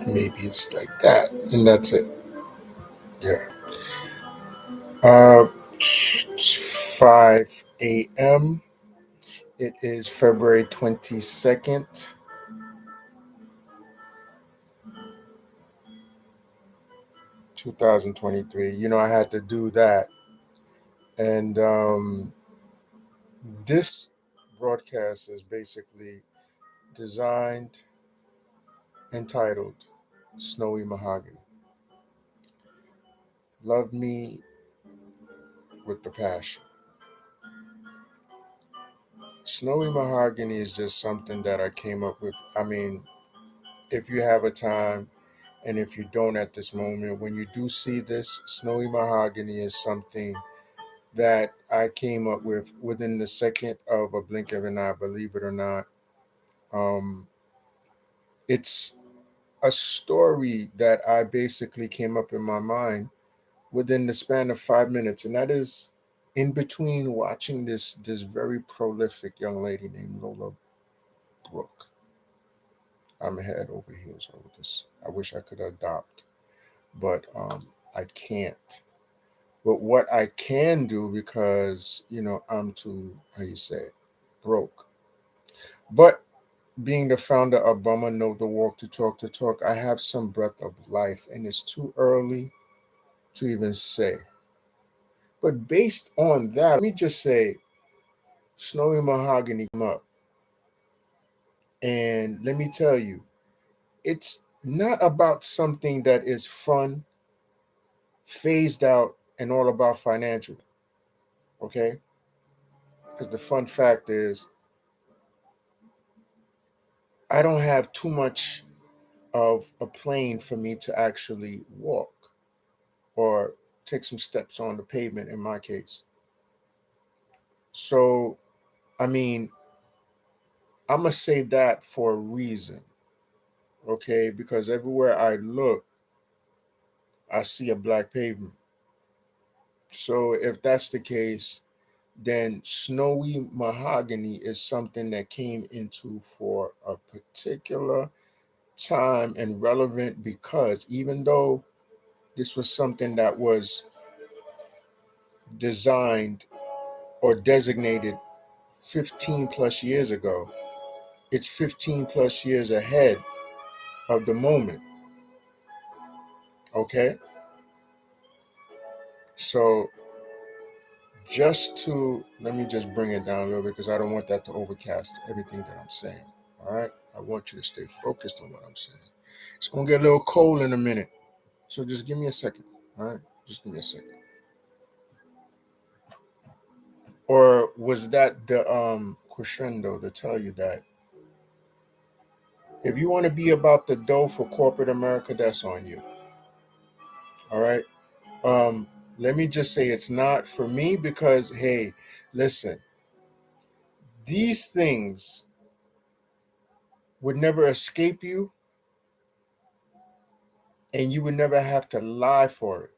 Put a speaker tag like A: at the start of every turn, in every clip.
A: Maybe it's like that, and that's it. Yeah. Uh, 5 a.m. It is February 22nd, 2023. I had to do that. And this broadcast is basically designed, entitled Snowy Mahogany. Love me with the passion. Snowy Mahogany is just something that I came up with. I mean, if you have a time, and if you don't at this moment, when you do see this, Snowy Mahogany is something that I came up with within the second of a blink of an eye, believe it or not. Um, it's a story that I basically came up in my mind within the span of 5 minutes, and that is in between watching this very prolific young lady named Lola Brooke. I'm head over heels over this. I wish I could adopt, but I can't. But what I can do, because I'm too, how you say it, broke. But being the founder of BUMMA, Know the Walk to Talk the Talk, I have some breath of life, and it's too early to even say. But based on that, let me just say, Snowy Mahogany came up, and let me tell you, it's not about something that is fun, phased out, and all about financial. Okay, because the fun fact is, I don't have too much of a plane for me to actually walk or take some steps on the pavement in my case. So, I mean, I'm going to say that for a reason, okay? Because everywhere I look, I see a black pavement. So, if that's the case, then Snowy Mahogany is something that came into for a particular time and relevant, because even though this was something that was designed or designated 15 plus years ago, it's 15 plus years ahead of the moment. Okay. So just to, let me just bring it down a little bit, because I don't want that to overcast everything that I'm saying. All right. I want you to stay focused on what I'm saying. It's going to get a little cold in a minute. So just give me a second. All right. Just give me a second. Or was that the crescendo to tell you that if you want to be about the dough for corporate America, that's on you. All right. Um, Let me just say it's not for me, because hey, listen, these things would never escape you, and you would never have to lie for it.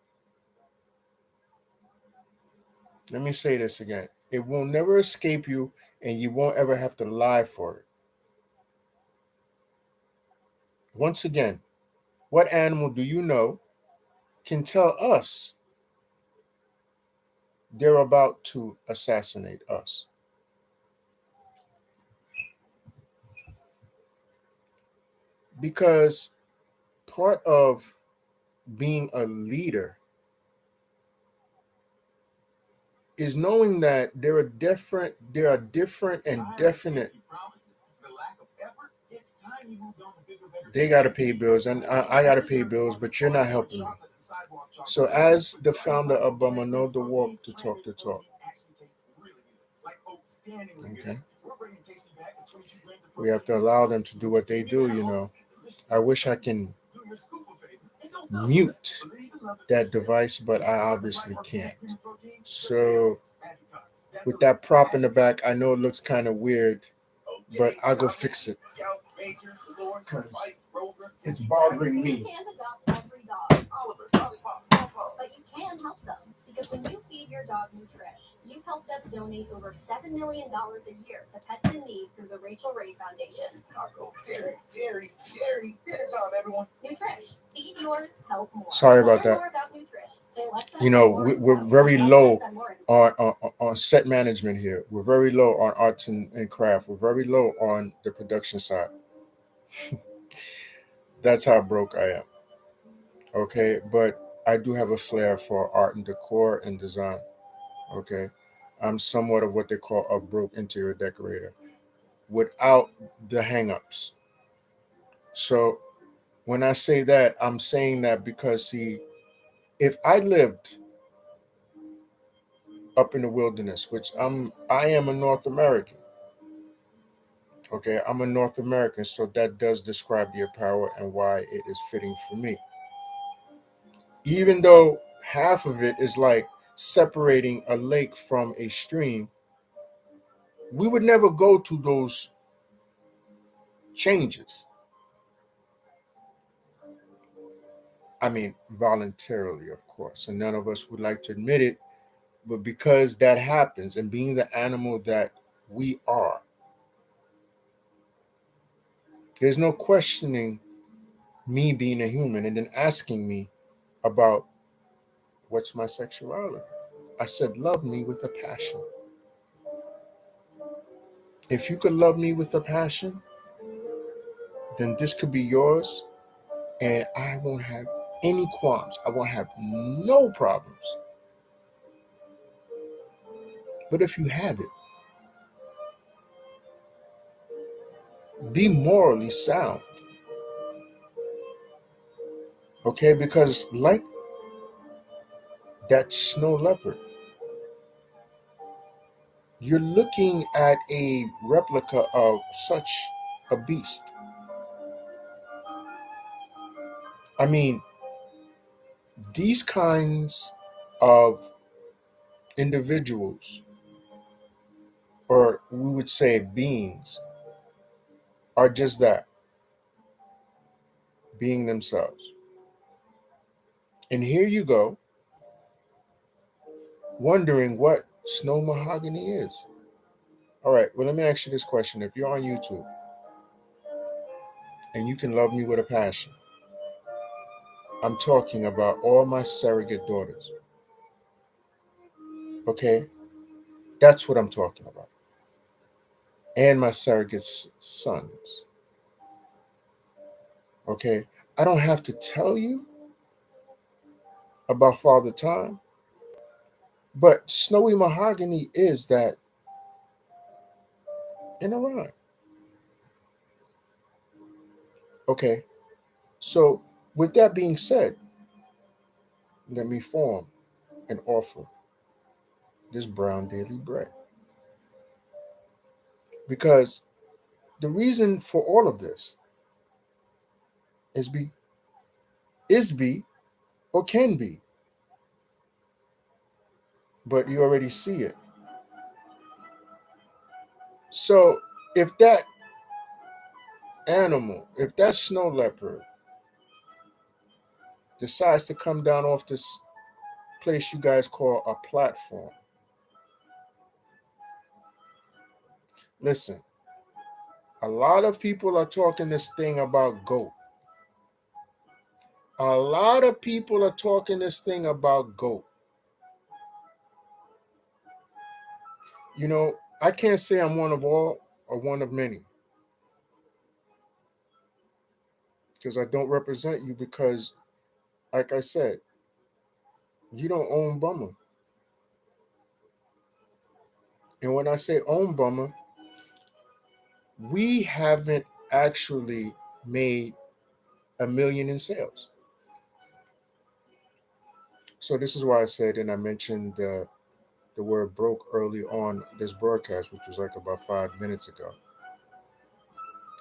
A: Let me say this again. It will never escape you, and you won't ever have to lie for it. Once again, what animal do you know can tell us they're about to assassinate us? Because part of being a leader is knowing that there are different and definite. They got to pay bills, and I got to pay bills, but you're not helping me. So as the founder of Bumma, Know the Walk to Talk the Talk. Okay, we have to allow them to do what they do. I wish I can mute that device, but I obviously can't. So with that prop in the back, I know it looks kind of weird, but I'll go fix it, because it's bothering me. You can't adopt every dog, but you can help them. Because when you feed your dog Nutrish, you've helped us donate over $7 million a year to pets in need through the Rachel Ray Foundation. Terry, dinner time, everyone. Nutrish, Sorry about that. We're very low on set management here. We're very low on arts and craft. We're very low on the production side. That's how broke I am. Okay, but I do have a flair for art and decor and design. Okay, I'm somewhat of what they call a broke interior decorator without the hangups. So when I say that, I'm saying that because see, if I lived up in the wilderness, which I am a North American. Okay, I'm a North American, so that does describe the apparel and why it is fitting for me. Even though half of it is like separating a lake from a stream, we would never go to those changes. I mean, voluntarily, of course, and none of us would like to admit it, but because that happens, and being the animal that we are, there's no questioning me being a human and then asking me about what's my sexuality. I said, love me with a passion. If you could love me with a passion, then this could be yours, and I won't have any qualms. I won't have no problems. But if you have it, be morally sound, okay? Because, like that snow leopard, you're looking at a replica of such a beast. I mean, these kinds of individuals, or we would say beings, are just that, being themselves. And here you go, wondering what snow mahogany is. All right, well, let me ask you this question. If you're on YouTube and you can love me with a passion, I'm talking about all my surrogate daughters, okay? That's what I'm talking about. And my surrogate sons, okay? I don't have to tell you about Father Time, but snowy mahogany is that in a rhyme, okay? So, with that being said, let me form and offer this brown daily bread. Because the reason for all of this is be or can be, but you already see it. So if that animal, if that snow leopard decides to come down off this place you guys call a platform, listen, a lot of people are talking this thing about goat. A lot of people are talking this thing about goat. You know, I can't say I'm one of all or one of many because I don't represent you because, like I said, you don't own BUMMA. And when I say own BUMMA, we haven't actually made a million in sales. So this is why I said, and I mentioned the word broke early on this broadcast, which was like about 5 minutes ago.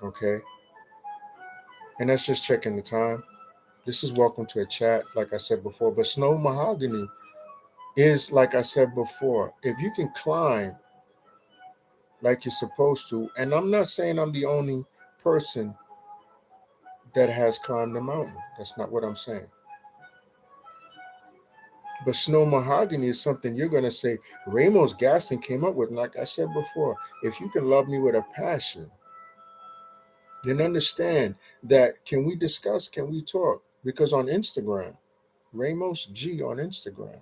A: Okay. And that's just checking the time. This is welcome to a chat, like I said before. But snow mahogany is, like I said before, if you can climb like you're supposed to, and I'm not saying I'm the only person that has climbed the mountain. That's not what I'm saying. But snow mahogany is something you're going to say Ramos Gaston came up with. And like I said before, if you can love me with a passion, then understand that can we discuss? Can we talk? Because on Instagram, Ramos G on Instagram,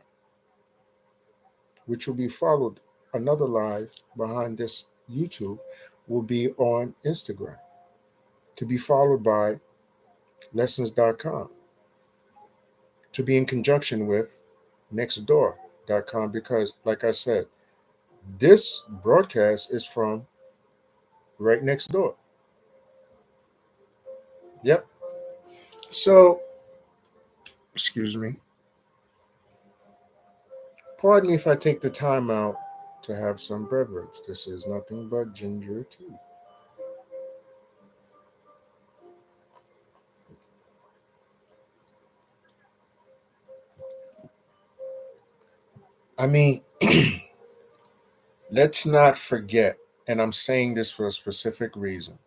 A: which will be followed, another live behind this YouTube will be on Instagram, to be followed by lessons.com, to be in conjunction with nextdoor.com, because, like I said, this broadcast is from right next door. Yep. So, excuse me, pardon me if I take the time out to have some beverage. This is nothing but ginger tea. I mean, let's not forget, and I'm saying this for a specific reason.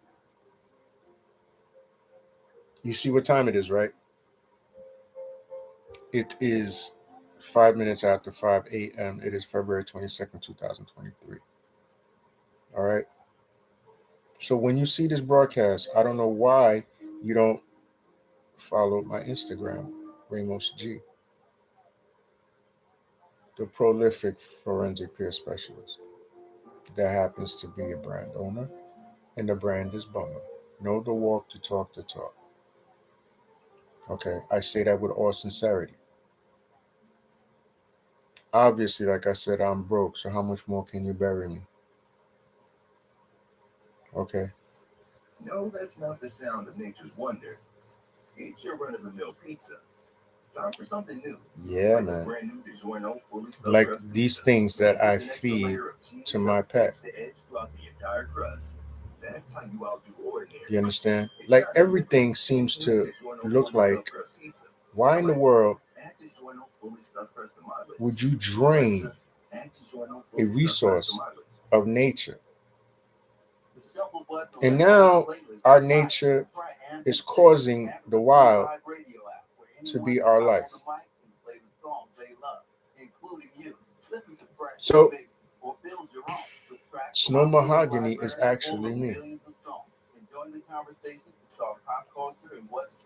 A: You see what time it is, right? It is 5 minutes after 5 a.m. It is February 22nd, 2023. All right. So when you see this broadcast, I don't know why you don't follow my Instagram, Ramos G, the prolific forensic peer specialist that happens to be a brand owner, and the brand is BUMMA. Know the walk to talk the talk. Okay. I say that with all sincerity. Obviously, like I said, I'm broke, so how much more can you bury me? Okay. No, that's not the sound of nature's wonder. It's your run of the mill pizza. Time for something new. Yeah, like man. Brand new DiGiorno, fully stuffed like crust these pizza. Things that I feed to my pet. The edge throughout the entire crust. That's how you outdo ordinary. You understand? Like everything seems to look like, why in the world would you drain a resource of nature? And now our nature is causing the wild to be our life. So, Snow Mahogany is actually me.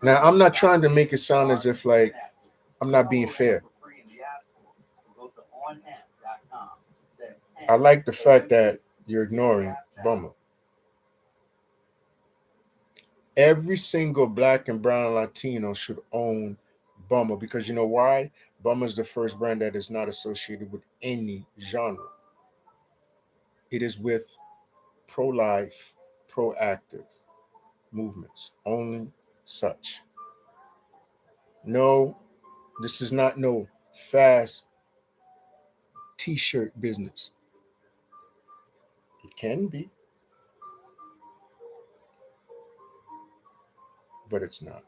A: Now, I'm not trying to make it sound as if like I'm not being fair. I like the fact that you're ignoring BUMMA. Every single black and brown Latino should own BUMMA, because you know why? BUMMA is the first brand that is not associated with any genre. It is with pro-life, proactive movements, only such. No, this is not no fast t-shirt business. It can be, but it's not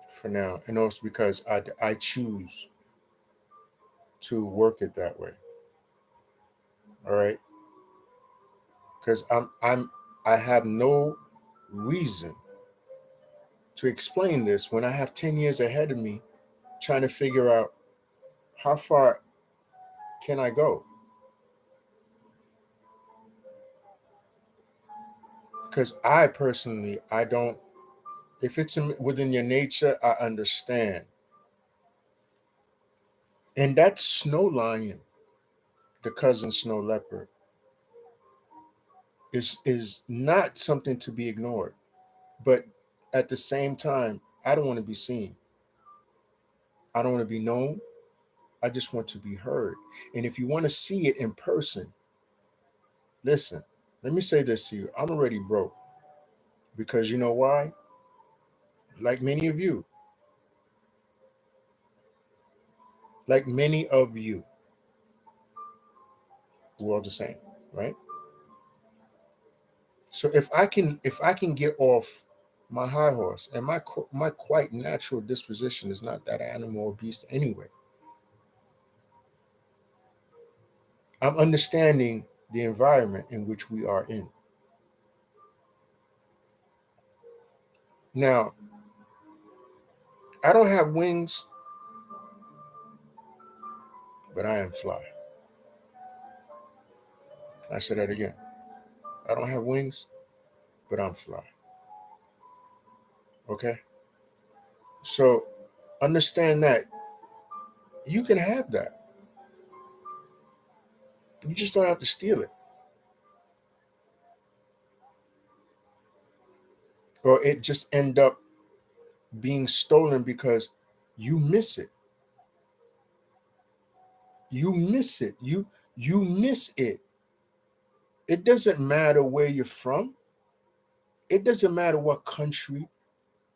A: for now. And also because I choose to work it that way. All right, because I have no reason to explain this when I have 10 years ahead of me trying to figure out how far can I go. Because I personally, I don't, if it's within your nature, I understand. And that snow lion, the cousin snow leopard, is not something to be ignored. But at the same time, I don't want to be seen. I don't want to be known. I just want to be heard. And if you want to see it in person, listen, let me say this to you. I'm already broke, because you know why? Like many of you, like many of you, we're all the same, right? So if I can get off my high horse, and my quite natural disposition is not that animal or beast anyway. I'm understanding the environment in which we are in. Now, I don't have wings, but I am fly. I say that again. I don't have wings, but I'm fly. Okay? So understand that you can have that. You just don't have to steal it, or it just end up being stolen because you miss it. You miss it. You miss it. It doesn't matter where you're from. It doesn't matter what country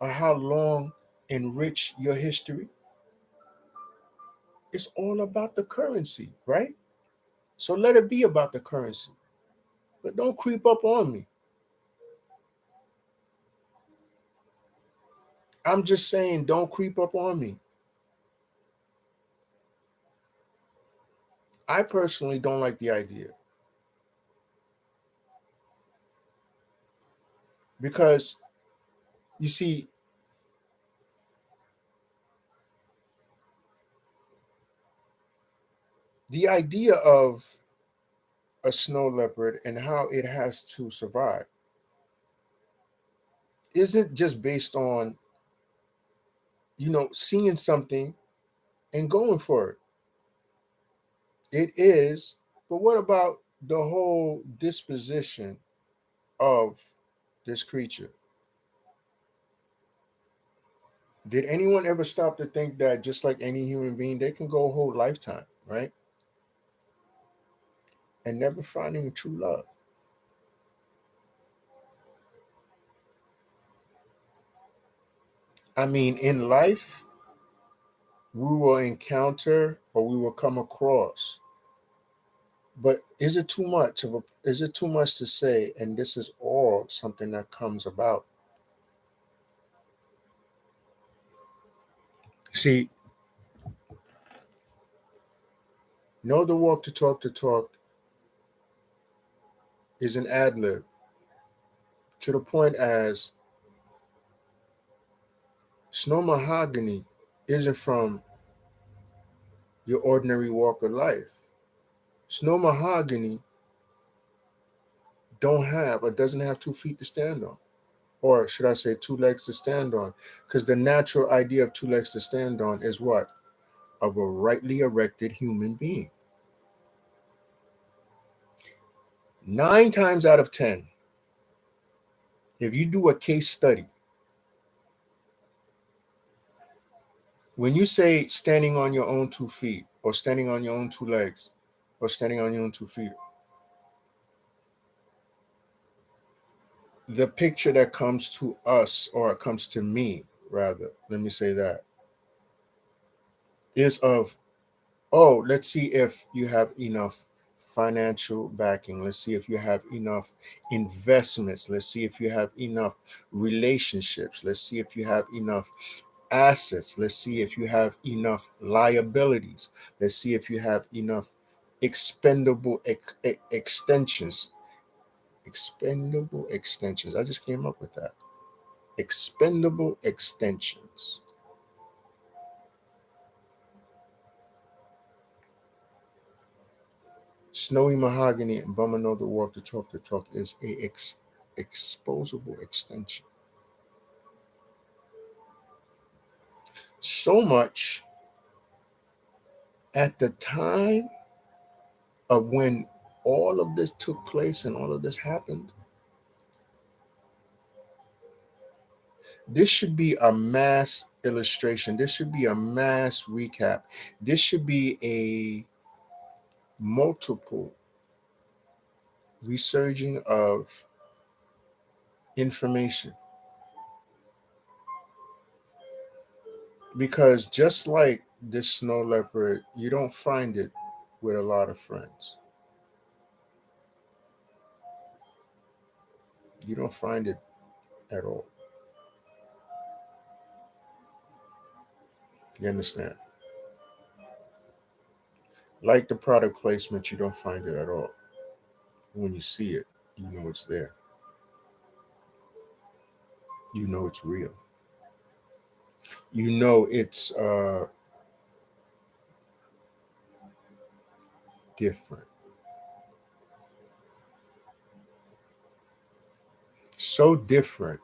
A: or how long and rich your history. It's all about the currency, right? So let it be about the currency. But don't creep up on me. I'm just saying, don't creep up on me. I personally don't like the idea because you see, the idea of a snow leopard and how it has to survive isn't just based on, seeing something and going for it. It is, but what about the whole disposition of this creature? Did anyone ever stop to think that just like any human being, they can go a whole lifetime, right? And never finding true love? I mean, in life, we will encounter or we will come across. But is it too much to say, and this is all something that comes about? See, know the walk to talk is an ad lib to the point as Snow Mahogany isn't from your ordinary walk of life. Snow Mahogany don't have or doesn't have 2 feet to stand on. Or should I say 2 legs to stand on? Because the natural idea of 2 legs to stand on is what? Of a rightly erected human being. 9 times out of 10, if you do a case study, when you say standing on your own 2 feet, or standing on your own 2 legs, or standing on your own 2 feet, the picture that comes to us, or it comes to me, rather, let me say that, is of, oh, let's see if you have enough financial backing. Let's see if you have enough investments. Let's see if you have enough relationships. Let's see if you have enough assets. Let's see if you have enough liabilities. Let's see if you have enough expendable extensions. Expendable extensions. I just came up with that. Expendable extensions. Snowy Mahogany and BUMMA Know the Walk the Talk is a exposable extension. So much at the time of when all of this took place and all of this happened, this should be a mass illustration. This should be a mass recap. This should be a multiple resurging of information. Because just like this snow leopard, you don't find it with a lot of friends. You don't find it at all. You understand? Like the product placement, you don't find it at all. When you see it, you know it's there. You know it's real. You know it's different. So different,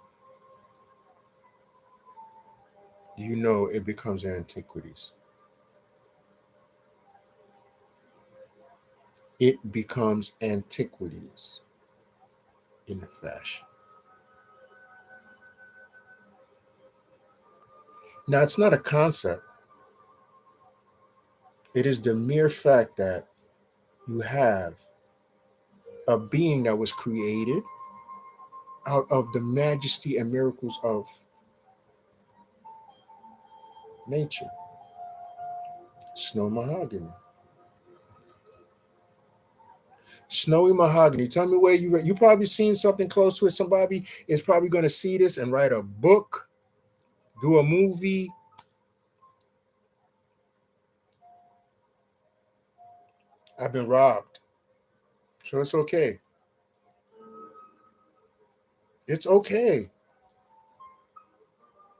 A: you know it becomes antiquities. It becomes antiquities in fashion. Now, it's not a concept, it is the mere fact that you have a being that was created out of the majesty and miracles of nature. Snow mahogany. Snowy mahogany. Tell me where you probably seen something close to it. Somebody is probably going to see this and write a book, do a movie. I've been robbed. So it's okay. It's okay.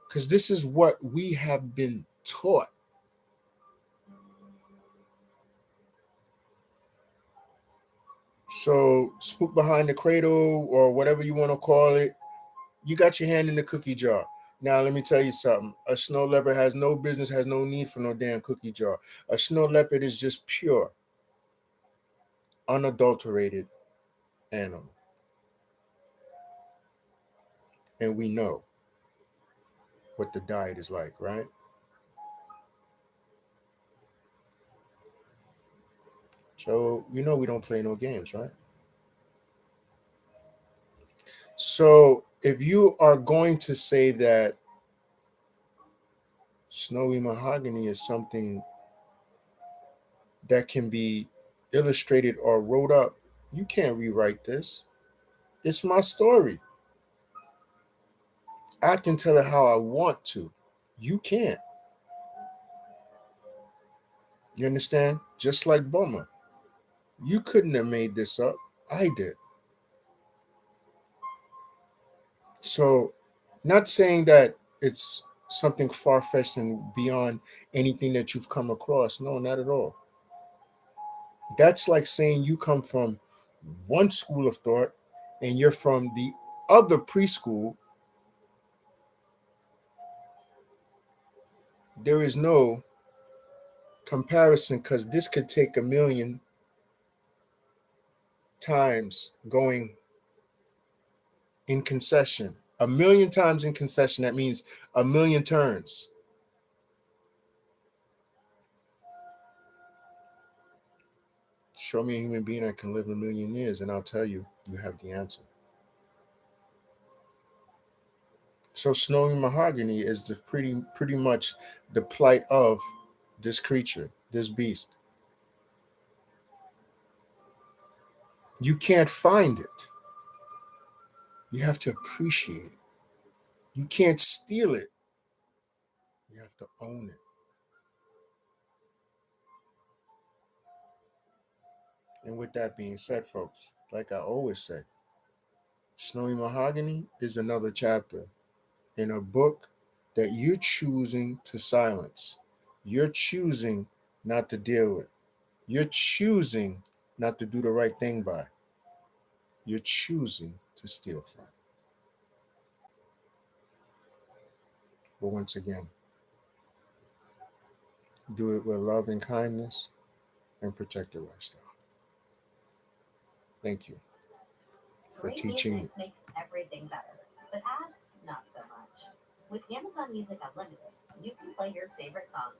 A: Because this is what we have been taught. So, spook behind the cradle or whatever you want to call it, you got your hand in the cookie jar. Now, let me tell you something. A snow leopard has no business, has no need for no damn cookie jar. A snow leopard is just pure, unadulterated animal. And we know what the diet is like, right? So, you know we don't play no games, right? So, if you are going to say that snowy mahogany is something that can be illustrated or wrote up, you can't rewrite this. It's my story. I can tell it how I want to. You can't. You understand? Just like BUMMA. You couldn't have made this up. I did. So, not saying that it's something far fetched and beyond anything that you've come across. No, not at all. That's like saying you come from one school of thought and you're from the other preschool. There is no comparison because this could take a million times going in concession. A million times in concession, that means a million turns. Show me a human being that can live a million years, and I'll tell you, you have the answer. So snowy mahogany is the pretty much the plight of this creature, this beast. You can't find it. You have to appreciate it. You can't steal it. You have to own it. And with that being said, folks, like I always say, Snowy Mahogany is another chapter in a book that you're choosing to silence. You're choosing not to deal with. You're choosing not to do the right thing by. You're choosing to steal from. But once again, do it with love and kindness and protect your lifestyle. Thank you for
B: Great
A: teaching
B: music makes everything better, but ads, not so much. With Amazon Music Unlimited, you can play your favorite songs